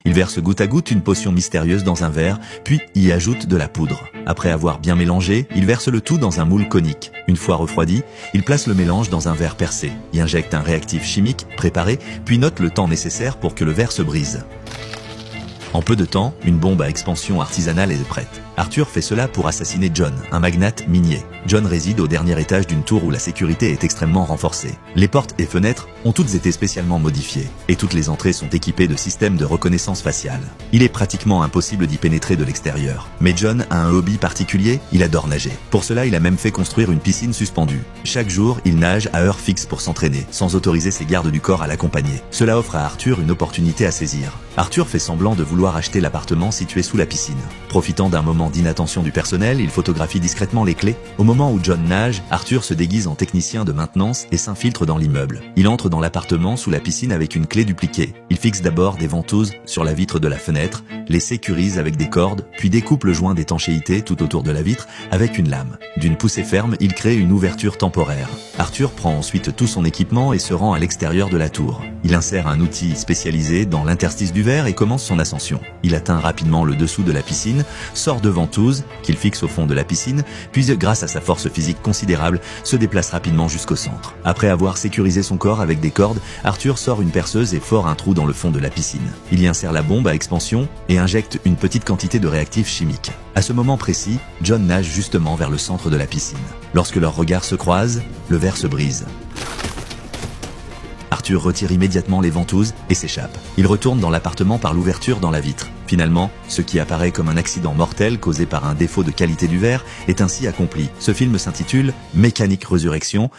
Il verse goutte à goutte une potion mystérieuse dans un verre, puis y ajoute de la poudre. Après avoir bien mélangé, il verse le tout dans un moule conique. Une fois refroidi, il place le mélange dans un verre percé, y injecte un réactif chimique préparé, puis note le temps nécessaire pour que le verre se brise. En peu de temps, une bombe à expansion artisanale est prête. Arthur fait cela pour assassiner John, un magnate minier. John réside au dernier étage d'une tour où la sécurité est extrêmement renforcée. Les portes et fenêtres ont toutes été spécialement modifiées, et toutes les entrées sont équipées de systèmes de reconnaissance faciale. Il est pratiquement impossible d'y pénétrer de l'extérieur. Mais John a un hobby particulier, il adore nager. Pour cela, il a même fait construire une piscine suspendue. Chaque jour, il nage à heure fixe pour s'entraîner, sans autoriser ses gardes du corps à l'accompagner. Cela offre à Arthur une opportunité à saisir. Arthur fait semblant de vouloir acheter l'appartement situé sous la piscine. Profitant d'un moment d'inattention du personnel, il photographie discrètement les clés. Au moment où John nage, Arthur se déguise en technicien de maintenance et s'infiltre dans l'immeuble. Il entre dans l'appartement sous la piscine avec une clé dupliquée. Il fixe d'abord des ventouses sur la vitre de la fenêtre, les sécurise avec des cordes, puis découpe le joint d'étanchéité tout autour de la vitre avec une lame. D'une poussée ferme, il crée une ouverture temporaire. Arthur prend ensuite tout son équipement et se rend à l'extérieur de la tour. Il insère un outil spécialisé dans l'interstice du verre et commence son ascension. Il atteint rapidement le dessous de la piscine, sort de ventouses, qu'il fixe au fond de la piscine, puis grâce à sa force physique considérable, se déplace rapidement jusqu'au centre. Après avoir sécurisé son corps avec des cordes, Arthur sort une perceuse et fore un trou dans le fond de la piscine. Il y insère la bombe à expansion et injecte une petite quantité de réactifs chimiques. À ce moment précis, John nage justement vers le centre de la piscine. Lorsque leurs regards se croisent, le verre se brise. Arthur retire immédiatement les ventouses et s'échappe. Il retourne dans l'appartement par l'ouverture dans la vitre. Finalement, ce qui apparaît comme un accident mortel causé par un défaut de qualité du verre est ainsi accompli. Ce film s'intitule Mécanique Résurrection